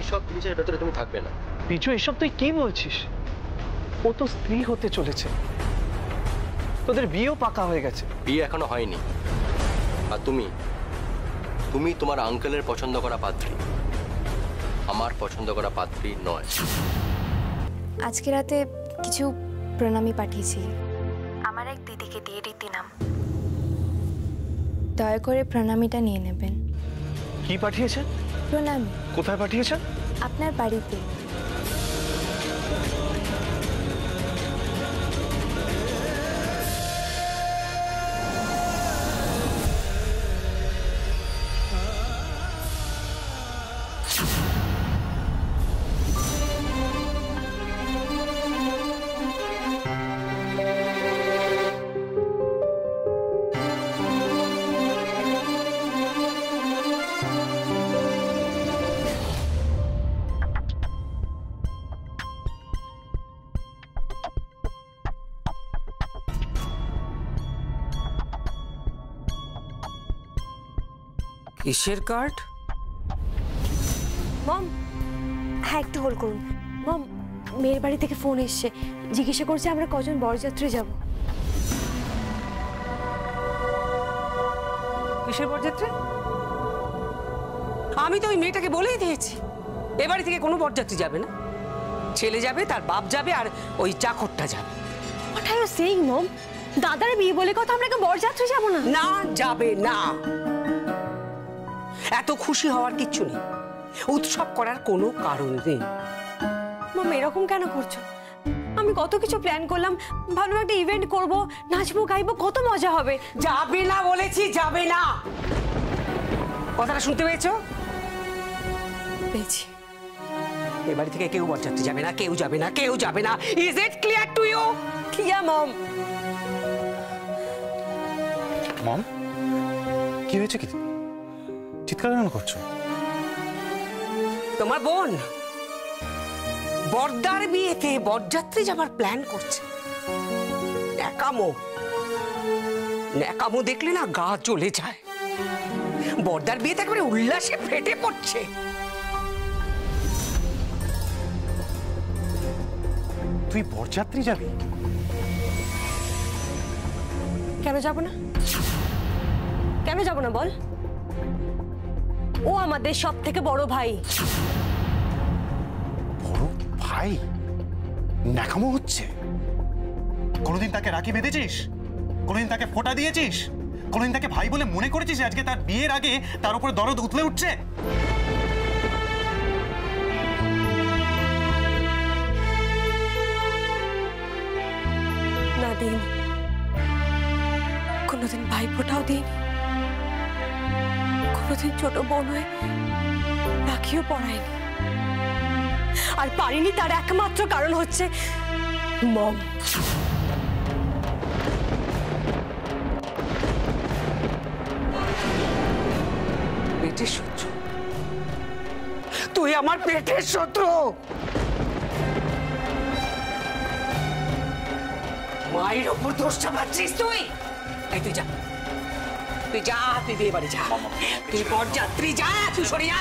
এইসব জিনিসের ভেতরে তুমি থাকবে না। বিজু, এসব তুই কি বলছিস? ও তো স্ত্রী হতে চলেছে, তোদের বিয়েও পাকা হয়ে গেছে। বিয়ে এখনো হয়নি, আর তুমি তুমি তোমার আঙ্কেলের পছন্দ করা পাত্রী, আমার পছন্দ করা পাত্রী নয়। আজকে রাতে কিছু প্রণামী পাঠিয়েছি আমার এক দিদিকে দিয়ে, রীতি নাম। দয়া করে প্রণামীটা নিয়ে নেবেন। কি পাঠিয়েছেন? প্রণামী। কোথায় পাঠিয়েছেন? আপনার বাড়িতে। কিসের কার্ড? মম, হ্যাঁ একটু হোল্ড করুন। মম, মেয়ের বাড়ি থেকে ফোন এসছে, জিজ্ঞাসা করছে আমরা কজন বরযাত্রী যাব। কিসের বরযাত্রী? আমি তো ওই মেয়েটাকে বলেই দিয়েছি এ বাড়ি থেকে কোনো বরযাত্রী যাবে না। ছেলে যাবে, তার বাপ যাবে, আর ওই চাকরটা যাবে। What are you saying, মম? দাদার বিয়ে বলে কথা, আমরা কেউ বরযাত্রী যাব না? না, যাবে না। এত খুশি হওয়ার কিচ্ছু নেই, উৎসব করার কোনো কারণ নেই। মম, এরকম কেন করছো? আমি কত কিছু প্ল্যান করলাম, ভালো একটা ইভেন্ট করব, নাচবো গাইবো, কত মজা হবে। যাবে না বলেছি, যাবে না। কথাটা শুনতে পেয়েছো? পেয়েছি। এ বাড়ি থেকে কেউ বরযাত্রী যাবে না, কেউ যাবে না, কেউ যাবে না। Is it clear to you? Clear mom. Mom, কি হয়েছে? কি চিৎকার কেন করছো? তোমার বোন বর্দার বিয়েতে বরযাত্রী যাবার প্ল্যান করছে। ন্যাকামো, ন্যাকামো দেখলে না গা জ্বলে যায়। বর্দার বিয়েতে একেবারে উল্লাসে ফেটে পড়ছে। তুই বরযাত্রী যাবি? কেন যাব না? কেন যাব না বল? ও আমাদের সব থেকে বড় ভাই। বড় ভাই? ন্যাকামো হচ্ছে? কোনোদিন তাকে রাখি বেঁধেছিস? কোনোদিন তাকে ফোঁটা দিয়েছিস? কোনোদিন তাকে ভাই বলে মনে করেছিস? আজকে তার বিয়ের আগে তার উপরে দরদ উতলে উঠছে। না দিন, কোনোদিন ভাই ফোঁটাও দিইনি, কোনোদিন ছোট বোন হয়ে রাখিও পড়ায়নি। আর পারিনি তার একমাত্র কারণ হচ্ছে মম। পেটের শত্রু? তুই আমার পেটের শত্রু। মায়ের ওপর দোষ চাপাচ্ছিস তুই। এই তুই যা, তুই যা, তুই বিয়ে বাড়ি যা, তুই বরযাত্রী যা, তুই সরে যা।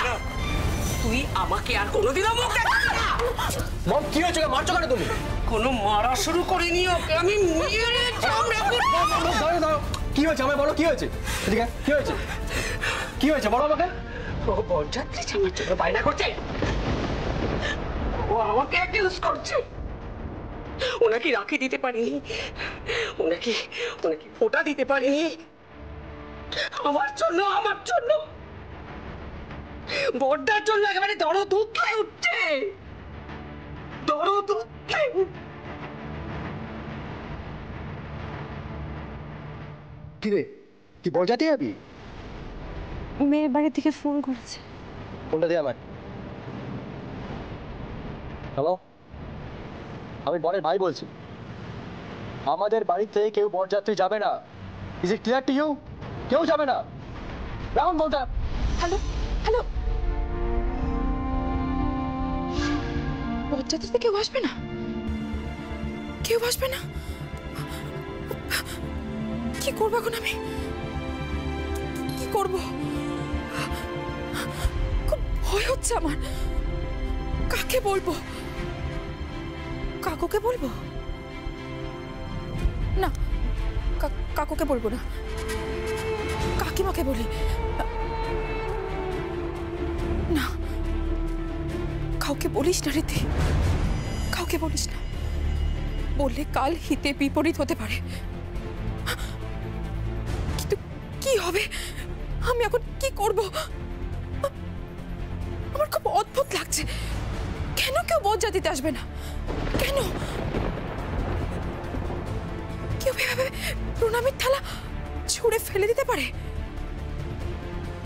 তুই আমাকে আর কোনোদিনও মুখ দেখাবি না। মম, কি হয়েছে? মারছো কেন তুমি? কোনো মারা শুরু করিনি ওকে আমি। কি হয়েছে আমায় বলো, কি হয়েছে? এদিকে কি হয়েছে? কি হয়েছে বলো আমাকে। ও বরযাত্রী যাওয়ার জন্য বায়না করছে, ও আমাকে অ্যাকিউজ করছে। ওনাকে রাখি দিতে পারিনি, ওনাকে ফোঁটা দিতে পারিনি। আমার জন্য বড়দার জন্য একেবারে দরদ উঠে উঠছে, দরদ উঠছে। কি রে, তুই বরযাত্রী যাবি? মেয়ের বাড়ি থেকে ফোন করেছে। ফোনটা দে আমার। হ্যালো, আমি বরের ভাই বলছি। আমাদের বাড়ি থেকে কেউ বরযাত্রী যাবে না। Is it clear to you? কেউ যাবে না। রাউন্ড বলটা। হ্যালো হ্যালো, বরযাত্রীতে কেউ আসবে না? কেউ আসবে না? কি করবো এখন আমি? কি করবো? খুব ভয় হচ্ছে আমার। কাকে বলবো? কাকুকে বলবো না, কাকুকে বলবো না, কাকিমাকে বলি। না, কাউকে বলিস না রীতি, কাউকে বলিস না, বললে কাল হিতে বিপরীত হতে পারে। কিন্তু কি হবে, আমি এখন কি করব? আমার খুব অদ্ভুত লাগছে। কেন কেউ বরযাত্রীতে আসবে না? কেন কেউ এভাবে প্রণামের থালা ছুঁড়ে ফেলে দিতে পারে?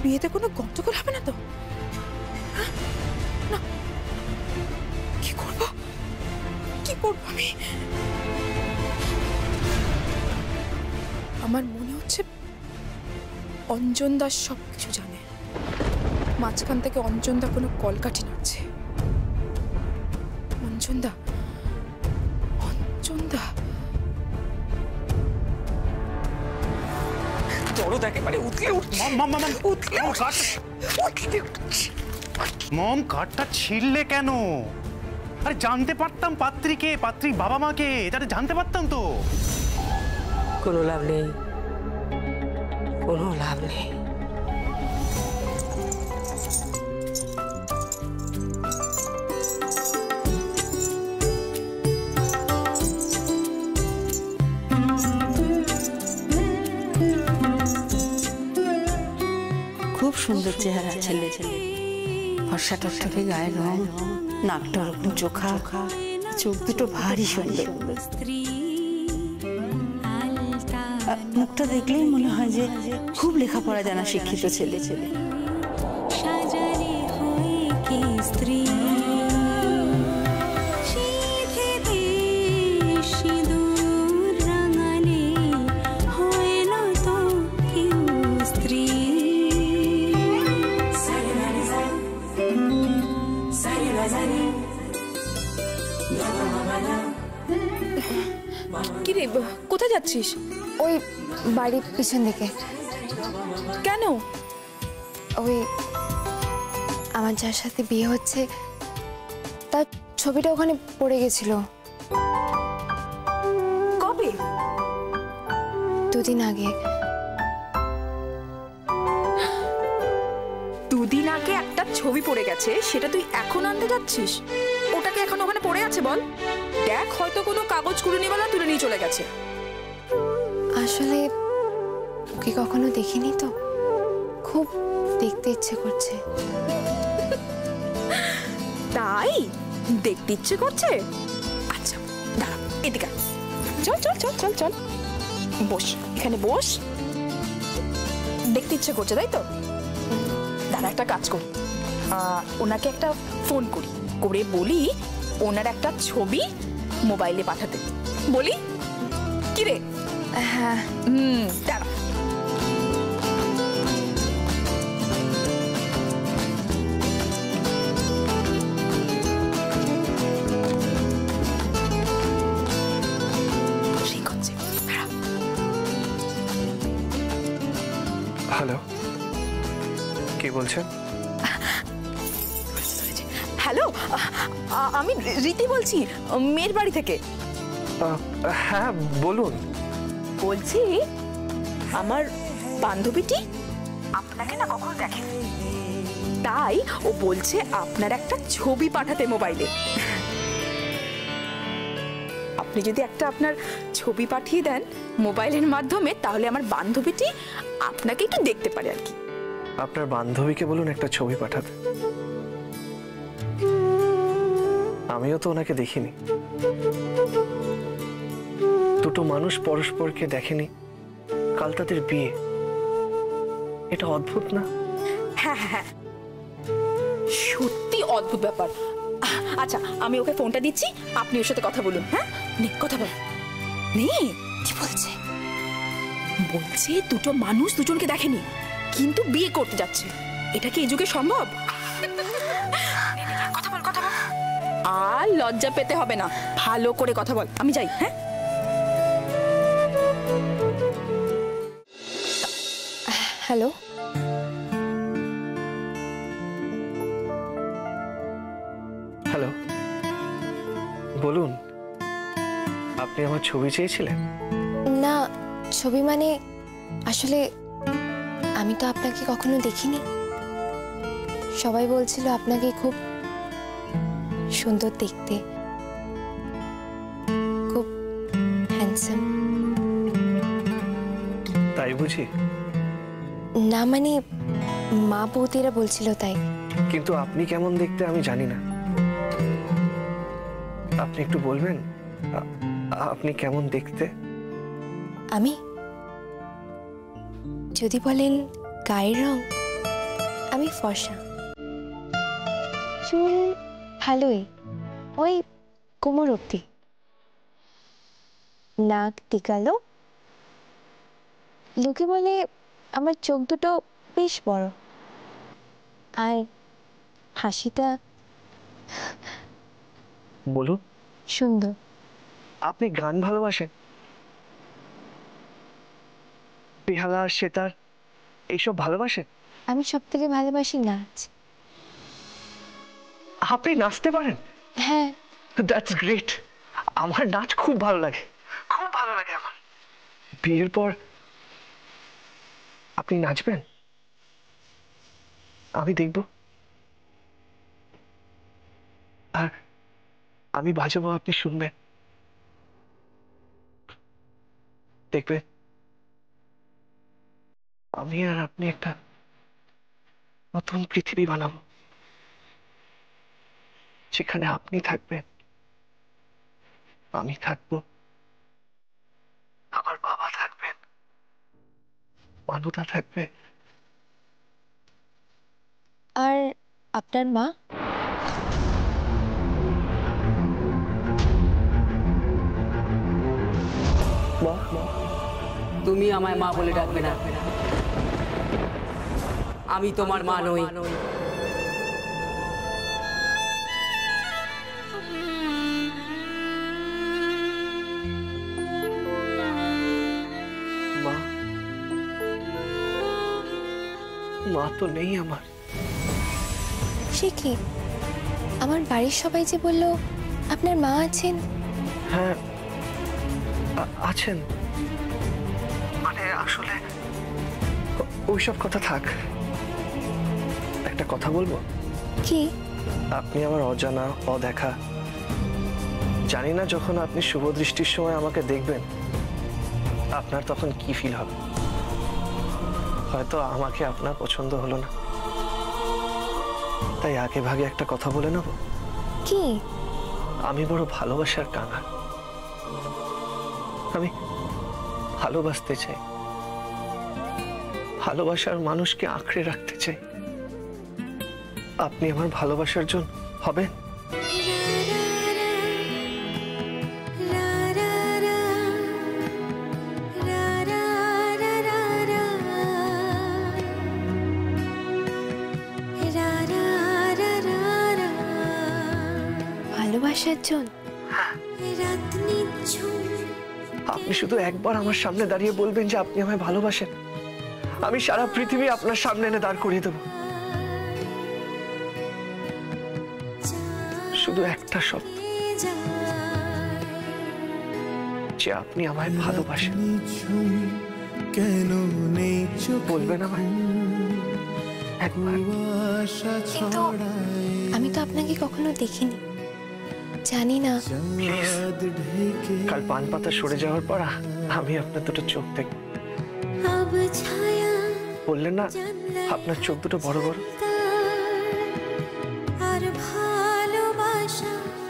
বিয়েতে কোনো গন্ডগোল হবে না তো? না, কি করব, কি করব আমি? আমার মনে হচ্ছে অঞ্জন দাস সবকিছু জানে। মাঝখান থেকে অঞ্জন দা কোনো কলকাঠি নাড়ছে। অঞ্জন দা, অঞ্জন দা দরদ একেবারে উতলে উঠছে। মম, কাঠটা ছিঁড়লে কেন? আরে জানতে পারতাম পাত্রীকে, পাত্রী বাবা মাকে, এটা জানতে পারতাম তো। কোনো লাভ নেই, কোনো লাভ নেই। খুব সুন্দর চেহারা ছেলে, ফর্সা টকটকে গায়ের রং, নাকটা ওরকম চোখা, চোখ দুটো ভারী সুন্দর। মুখটা দেখলেই মনে হয় যে খুব লেখাপড়া জানা শিক্ষিত ছেলে। কি রে, কোথায় যাচ্ছিস? ওই বাড়ির পিছন দিকে। কেন? ওই আমার যার সাথে বিয়ে হচ্ছে তার ছবিটা ওখানে পড়ে গেছিল। কবে? 2 দিন আগে। 2 দিন আগে একটা ছবি পড়ে গেছে, সেটা তুই এখন আনতে যাচ্ছিস? ওটাকে এখন ওখানে পড়ে আছে বল? দেখ, হয়তো কোনো কাগজ কুড়ুনিওয়ালা তুলে নিয়ে চলে গেছে। আসলে ওকে কখনো দেখিনি তো, খুব দেখতে ইচ্ছে করছে। তাই দেখতে ইচ্ছে করছে? আচ্ছা দাঁড়া, এদিকে আয়। চল চল চল চল চল, বস, এখানে বস। দেখতে ইচ্ছে করছে তাই তো? দাঁড়া, একটা কাজ করি, ওনাকে একটা ফোন করি, করে বলি ওনার একটা ছবি মোবাইলে পাঠাতে। বলি কি রে? হ্যাঁ। দাঁড়া। হ্যালো, কে বলছেন? হ্যালো, আমি রীতি বলছি, মেয়ের বাড়ি থেকে। হ্যাঁ বলুন। বলছি আমার বান্ধবীটি আপনাকে না কখনো দেখেনি, তাই ও বলছে আপনার একটা ছবি পাঠাতে মোবাইলে। আপনি যদি একটা আপনার ছবি পাঠিয়ে দেন মোবাইলের মাধ্যমে, তাহলে আমার বান্ধবীটি আপনাকে একটু দেখতে পারে আর কি। আপনার বান্ধবীকে বলুন একটা ছবি পাঠাতে। আমিও তো ওনাকে দেখিনি। দুটো মানুষ পরস্পরকে দেখেনি, কাল তাদের বিয়ে। এটা অদ্ভুত না? হ্যাঁ হ্যাঁ হ্যাঁ, সত্যি অদ্ভুত ব্যাপার। আচ্ছা, আমি ওকে ফোনটা দিচ্ছি, আপনি ওর সাথে কথা বলুন। হ্যাঁ, নে কথা বল। নে, কি বলছে? বলছে দুটো মানুষ দুজনকে দেখেনি, কিন্তু বিয়ে করতে যাচ্ছে। এটা কি এই যুগে সম্ভব? কথা বল, কথা বল। আর লজ্জা পেতে হবে না, ভালো করে কথা বল। আমি যাই। হ্যাঁ, হ্যালো, হ্যালো, বলুন, আপনি আমার ছবি চেয়েছিলেন? না, ছবি মানে আসলে আমি তো আপনাকে কখনো দেখিনি। সবাই বলছিল আপনাকে খুব সুন্দর দেখতে, খুব হ্যান্ডসাম। তাই বুঝি? না মানে মা বৌদিরা বলছিল তাই। কিন্তু আপনি কেমন দেখতে আমি জানি না। আপনি একটু বলবেন আপনি কেমন দেখতে? আমি যদি বলেন গায়ের রং, আমি ফর্সা। চুল ভালোই, ওই কোমর অব্দি। নাক টিকালো। লোকে বলে আমার চোখ দুটো বেশ বড়, আর হাসিটা বলুন। সুন্দর। আপনি গান ভালোবাসেন? বেহালা, সেতার এইসব ভালোবাসেন? আমি সব থেকে ভালোবাসি নাচ। আপনি নাচতে পারেন? হ্যাঁ। That's great. আমার নাচ খুব ভালো লাগে, খুব ভালো লাগে আমার। বিয়ের পর আপনি নাচবেন? আমি দেখব। আর আমি বাজাবো, আপনি শুনবেন। দেখবেন আমি আর আপনি একটা নতুন পৃথিবী বানাবো, সেখানে আপনি থাকবেন, আমি থাকবো, আমার বাবা থাকবেন, মানুদা থাকবে। আর আপনার মা? তুমি আমায় মা বলে ডাকবে না, আমি তোমার মা নই। মা, মা তো নেই আমার। সে কি, আমার বাড়ির সবাই যে বলল আপনার মা আছেন। হ্যাঁ আছেন, মানে আসলে ওইসব কথা থাক। একটা কথা বলবো? কি? আপনি আমার অজানা, অদেখা। জানি না যখন আপনি শুভ দৃষ্টির সময় আমাকে দেখবেন আপনার তখন কি ফিল হবে। হয়তো আমাকে আপনার পছন্দ হলো না, তাই আগে ভাগে একটা কথা বলে নেব। কি? আমি বড় ভালোবাসার কাঙাল। আমি ভালোবাসতে চাই, ভালোবাসার মানুষকে আঁকড়ে রাখতে চাই। আপনি আমার ভালোবাসার জন হবেন? ভালোবাসার জন? আপনি শুধু একবার আমার সামনে দাঁড়িয়ে বলবেন যে আপনি আমায় ভালোবাসেন, আমি সারা পৃথিবী আপনার সামনে এনে দাঁড় করিয়ে দেব। শুধু একটা শব্দ, যে আপনি আমায় ভালোবাসেন। বলবেন আমায় একবার? কিন্তু আমি তো আপনাকে কখনো দেখিনি, জানি না। প্লিজ, কাল পান পাতা সরে যাওয়ার পর আমি আপনার দুটো চোখ দেখব। বললেন না আপনার চোখ দুটো বড় বড়,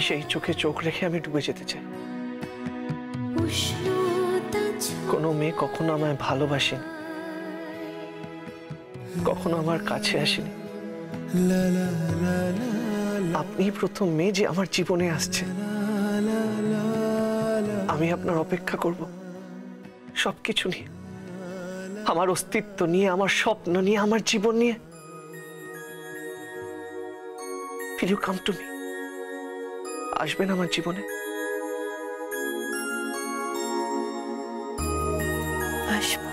সেই চোখে চোখ রেখে আমি ডুবে যেতে চাই। কোনো মেয়ে কখনো আমায় ভালোবাসেনি, কখনো আমার কাছে আসেনি। আপনি প্রথম মেয়ে যে আমার জীবনে আসছে। আমি আপনার অপেক্ষা করব সবকিছু নিয়ে, আমার অস্তিত্ব নিয়ে, আমার স্বপ্ন নিয়ে, আমার জীবন নিয়ে। Will you come to me? আসবেন আমার জীবনে? আসবো।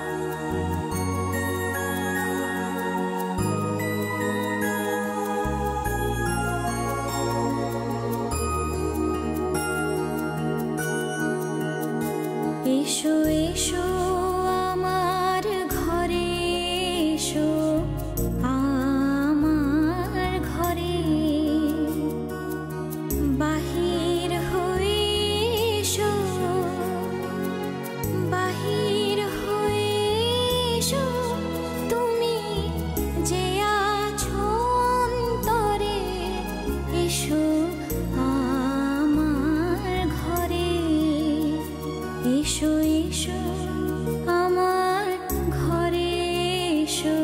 এসো এসো আমার ঘরে এসো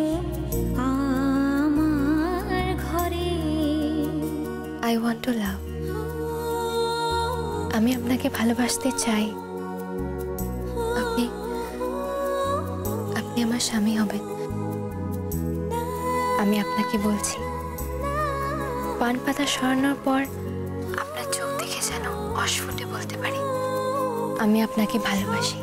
আমার ঘরে। আই ওয়ান্ট টু লাভ। আমি আপনাকে ভালোবাসতে চাই। আপনি আপনি আমার স্বামী হবেন। আমি আপনাকে বলছি, পান পাতা সরানোর পর আপনার চোখ দেখে যেন অস্ফুটে বলতে পারি আমি আপনাকে ভালোবাসি।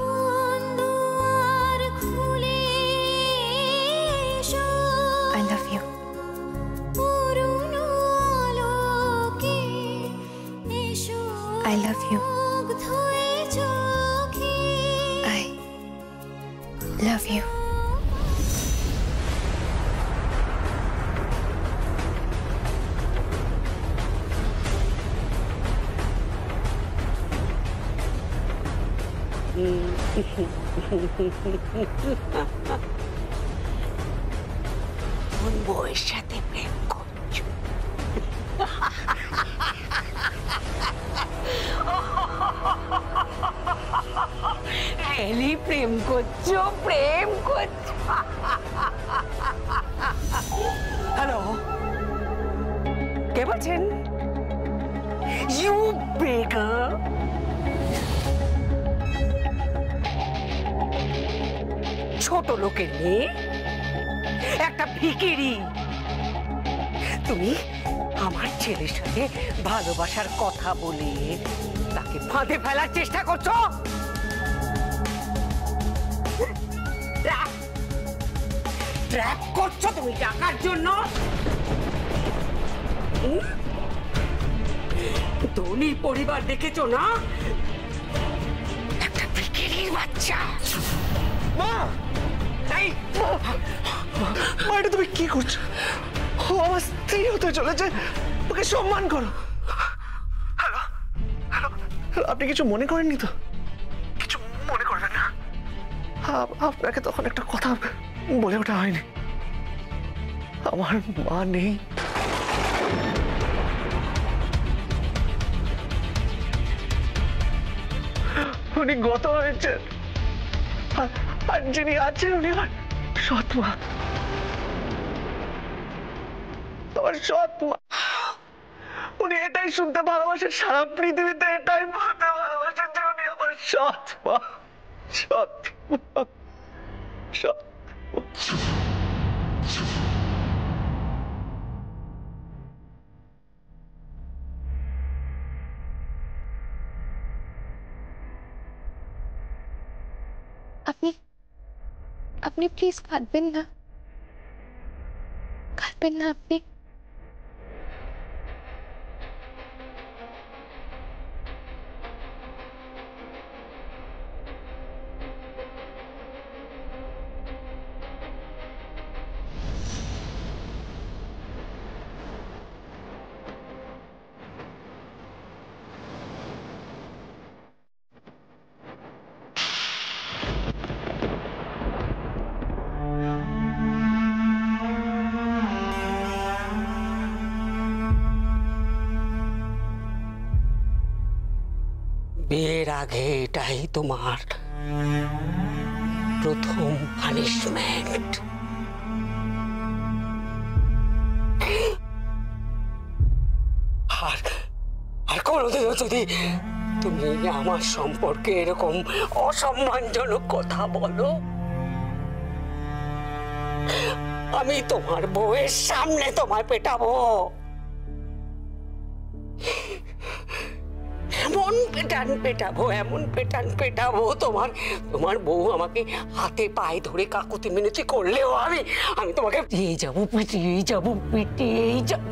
I love you. I love you. I love you. কোন বউয়ের সাথে প্রেম করছো? রেলি প্রেম করছো? প্রেম করছো? হ্যালো, কে বলছেন? ইউ বেগার। ছোট লোকের মেয়ে, একটা ভিখিরি। তুমি আমার ছেলের সাথে ভালোবাসার কথা বলে তাকে ফাঁদে ফেলার চেষ্টা করছো। ট্র্যাপ করছো তুমি টাকার জন্য। ধনী পরিবার দেখেছো না? একটা ভিখিরির বাচ্চা। মা, মা, এটা তুমি কি করছো? ও আমার স্ত্রী হতে চলেছে, ওকে সম্মান করো। হ্যালো হ্যালো, আপনি কিছু মনে করেননি তো? কিছু মনে করবেন না। আপনাকে তখন একটা কথা বলে ওঠা হয়নি। আমার মা নেই। উনি গত হয়েছেন, আর যিনি আছেন উনি আমার সৎ মা। আমার সৎ মা। উনি এটাই শুনতে ভালোবাসেন, সারা পৃথিবীতে এটাই বলতে ভালোবাসেন যে উনি আমার সৎ মা। সৎ মা, সৎ মা। আপনি প্লিজ কাঁদবেন না, কাঁদবেন না আপনি। বিয়ের আগে এটাই তোমার প্রথম পানিশমেন্ট। আর কোনোদিনও যদি তুমি আমার সম্পর্কে এরকম অসম্মানজনক কথা বলো, আমি তোমার বউয়ের সামনে তোমায় পেটাবো। এমন পেটান পেটাবো, এমন পেটান পেটাবো, তোমার বউ আমাকে হাতে পায়ে ধরে কাকুতি মিনতি করলেও আমি তোমাকে পিটিয়ে যাবো, পিটিয়ে যাবো, পিটিয়েই যাবো।